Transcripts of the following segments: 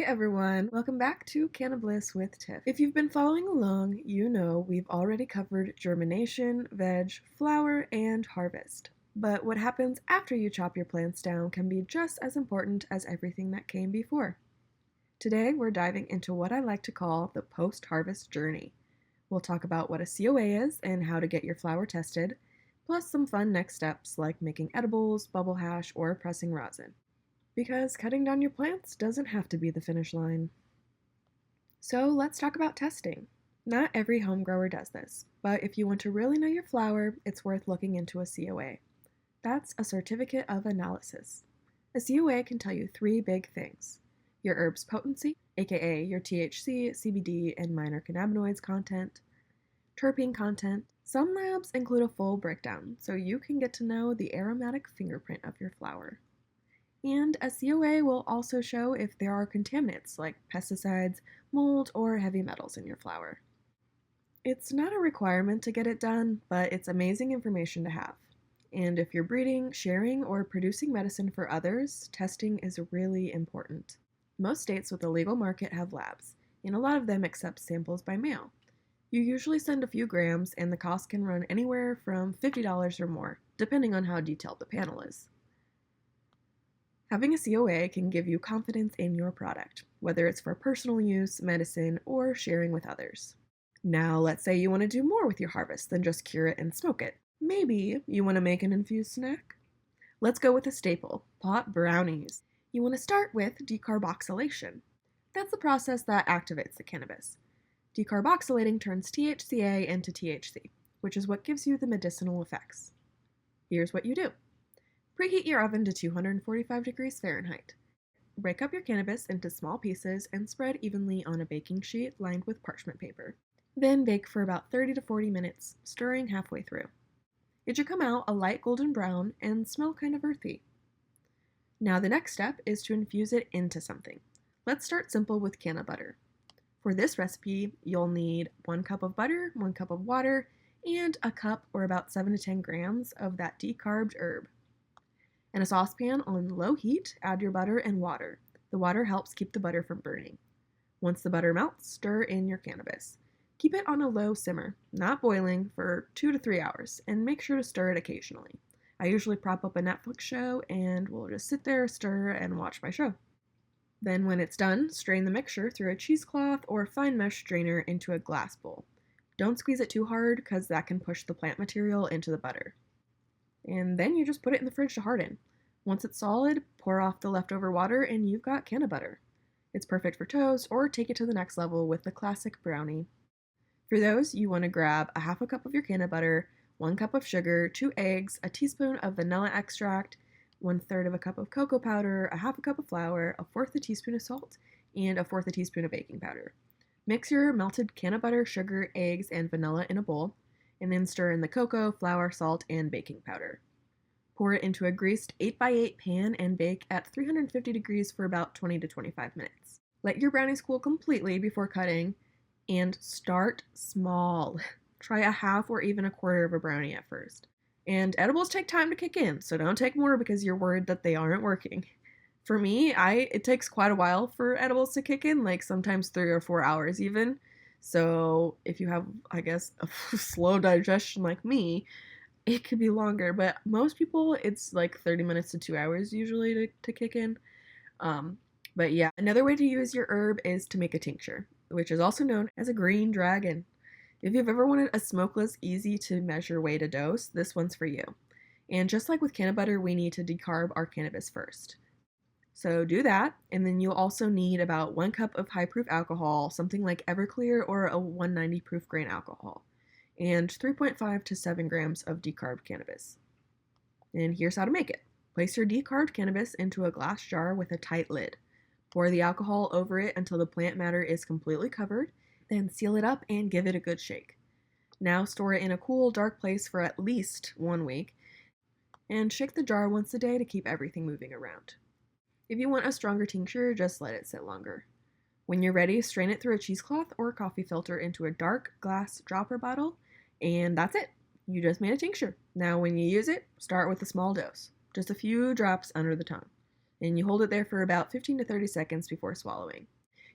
everyone, welcome back to Cannabliss with Tiff. If you've been following along, you know we've already covered germination, veg, flower, and harvest. But what happens after you chop your plants down can be just as important as everything that came before. Today we're diving into what I like to call the post-harvest journey. We'll talk about what a COA is and how to get your flower tested, plus some fun next steps like making edibles, bubble hash, or pressing rosin. Because cutting down your plants doesn't have to be the finish line. So let's talk about testing. Not every home grower does this, but if you want to really know your flower, it's worth looking into a COA. That's a certificate of analysis. A COA can tell you three big things: your herb's potency, aka your THC, CBD, and minor cannabinoids content, terpene content. Some labs include a full breakdown, so you can get to know the aromatic fingerprint of your flower. And a COA will also show if there are contaminants like pesticides, mold, or heavy metals in your flower. It's not a requirement to get it done, but it's amazing information to have. And if you're breeding, sharing, or producing medicine for others, testing is really important. Most states with a legal market have labs, and a lot of them accept samples by mail. You usually send a few grams, and the cost can run anywhere from $50 or more, depending on how detailed the panel is. Having a COA can give you confidence in your product, whether it's for personal use, medicine, or sharing with others. Now, let's say you want to do more with your harvest than just cure it and smoke it. Maybe you want to make an infused snack? Let's go with a staple, pot brownies. You want to start with decarboxylation. That's the process that activates the cannabis. Decarboxylating turns THCA into THC, which is what gives you the medicinal effects. Here's what you do. Preheat your oven to 245 degrees Fahrenheit. Break up your cannabis into small pieces and spread evenly on a baking sheet lined with parchment paper. Then bake for about 30 to 40 minutes, stirring halfway through. It should come out a light golden brown and smell kind of earthy. Now the next step is to infuse it into something. Let's start simple with cannabutter. For this recipe, you'll need 1 cup of butter, 1 cup of water, and a cup or about 7 to 10 grams of that decarbed herb. In a saucepan on low heat, add your butter and water. The water helps keep the butter from burning. Once the butter melts, stir in your cannabis. Keep it on a low simmer, not boiling, for 2 to 3 hours, and make sure to stir it occasionally. I usually prop up a Netflix show and we'll just sit there, stir, and watch my show. Then when it's done, strain the mixture through a cheesecloth or fine mesh strainer into a glass bowl. Don't squeeze it too hard because that can push the plant material into the butter. And then you just put it in the fridge to harden. Once it's solid, pour off the leftover water and you've got cannabutter. It's perfect for toast or take it to the next level with the classic brownie. For those, you want to grab a half a cup of your cannabutter, 1 cup of sugar, 2 eggs, a teaspoon of vanilla extract, 1/3 of a cup of cocoa powder, a half a cup of flour, 1/4 a teaspoon of salt, and 1/4 a teaspoon of baking powder. Mix your melted cannabutter, sugar, eggs, and vanilla in a bowl, and then stir in the cocoa, flour, salt, and baking powder. Pour it into a greased 8x8 pan and bake at 350 degrees for about 20 to 25 minutes. Let your brownies cool completely before cutting, and start small. Try a half or even a quarter of a brownie at first. And edibles take time to kick in, so don't take more because you're worried that they aren't working. For me, it takes quite a while for edibles to kick in, like sometimes 3 or 4 hours even. So if you have, I guess, a slow digestion like me, it could be longer, but most people, it's like 30 minutes to 2 hours usually to kick in. But yeah, another way to use your herb is to make a tincture, which is also known as a green dragon. If you've ever wanted a smokeless, easy to measure way to dose, this one's for you. And just like with cannabutter, we need to decarb our cannabis first. So do that, and then you'll also need about 1 cup of high-proof alcohol, something like Everclear or a 190 proof grain alcohol, and 3.5 to 7 grams of decarbed cannabis. And here's how to make it. Place your decarbed cannabis into a glass jar with a tight lid. Pour the alcohol over it until the plant matter is completely covered, then seal it up and give it a good shake. Now store it in a cool, dark place for at least 1 week, and shake the jar once a day to keep everything moving around. If you want a stronger tincture, just let it sit longer. When you're ready, strain it through a cheesecloth or coffee filter into a dark glass dropper bottle, and that's it. You just made a tincture. Now when you use it, start with a small dose, just a few drops under the tongue, and you hold it there for about 15 to 30 seconds before swallowing.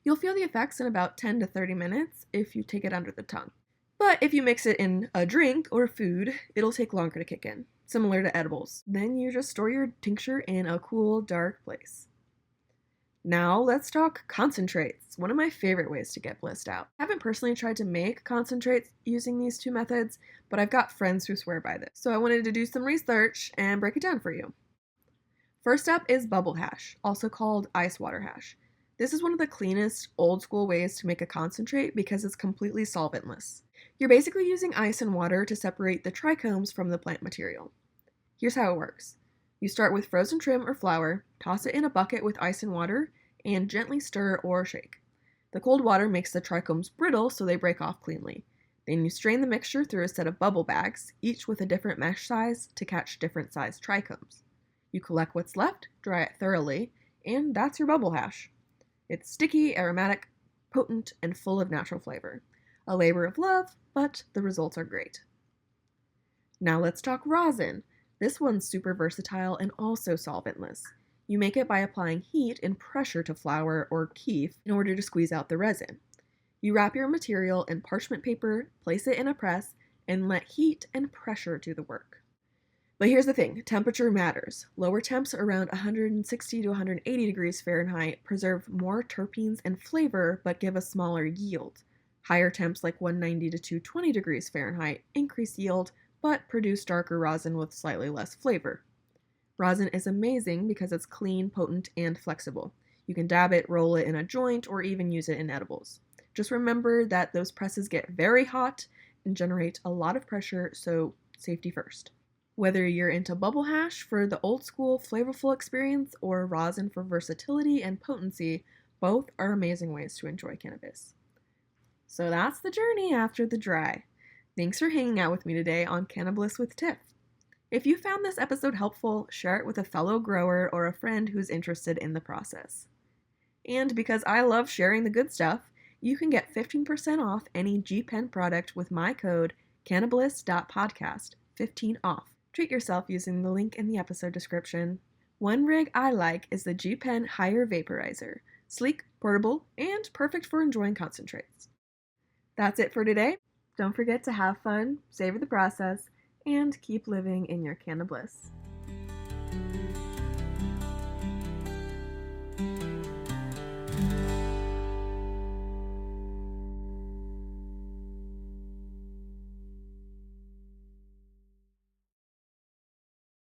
You'll feel the effects in about 10 to 30 minutes if you take it under the tongue. But if you mix it in a drink or food, it'll take longer to kick in, similar to edibles. Then you just store your tincture in a cool, dark place. Now let's talk concentrates, one of my favorite ways to get blissed out. I haven't personally tried to make concentrates using these two methods, but I've got friends who swear by this. So I wanted to do some research and break it down for you. First up is bubble hash, also called ice water hash. This is one of the cleanest, old school ways to make a concentrate because it's completely solventless. You're basically using ice and water to separate the trichomes from the plant material. Here's how it works. You start with frozen trim or flour, toss it in a bucket with ice and water, and gently stir or shake. The cold water makes the trichomes brittle so they break off cleanly. Then you strain the mixture through a set of bubble bags, each with a different mesh size to catch different sized trichomes. You collect what's left, dry it thoroughly, and that's your bubble hash. It's sticky, aromatic, potent, and full of natural flavor. A labor of love, but the results are great. Now let's talk rosin. This one's super versatile and also solventless. You make it by applying heat and pressure to flour or keef in order to squeeze out the resin. You wrap your material in parchment paper, place it in a press, and let heat and pressure do the work. But here's the thing, temperature matters. Lower temps around 160 to 180 degrees Fahrenheit preserve more terpenes and flavor but give a smaller yield. Higher temps like 190 to 220 degrees Fahrenheit increase yield but produce darker rosin with slightly less flavor. Rosin is amazing because it's clean, potent, and flexible. You can dab it, roll it in a joint, or even use it in edibles. Just remember that those presses get very hot and generate a lot of pressure, so safety first. Whether you're into bubble hash for the old school flavorful experience or rosin for versatility and potency, both are amazing ways to enjoy cannabis. So that's the journey after the dry. Thanks for hanging out with me today on Cannabliss with Tiff. If you found this episode helpful, share it with a fellow grower or a friend who's interested in the process. And because I love sharing the good stuff, you can get 15% off any G-Pen product with my code cannabliss.podcast, 15 off. Treat yourself using the link in the episode description. One rig I like is the G-Pen Higher Vaporizer. Sleek, portable, and perfect for enjoying concentrates. That's it for today. Don't forget to have fun, savor the process, and keep living in your cannabliss.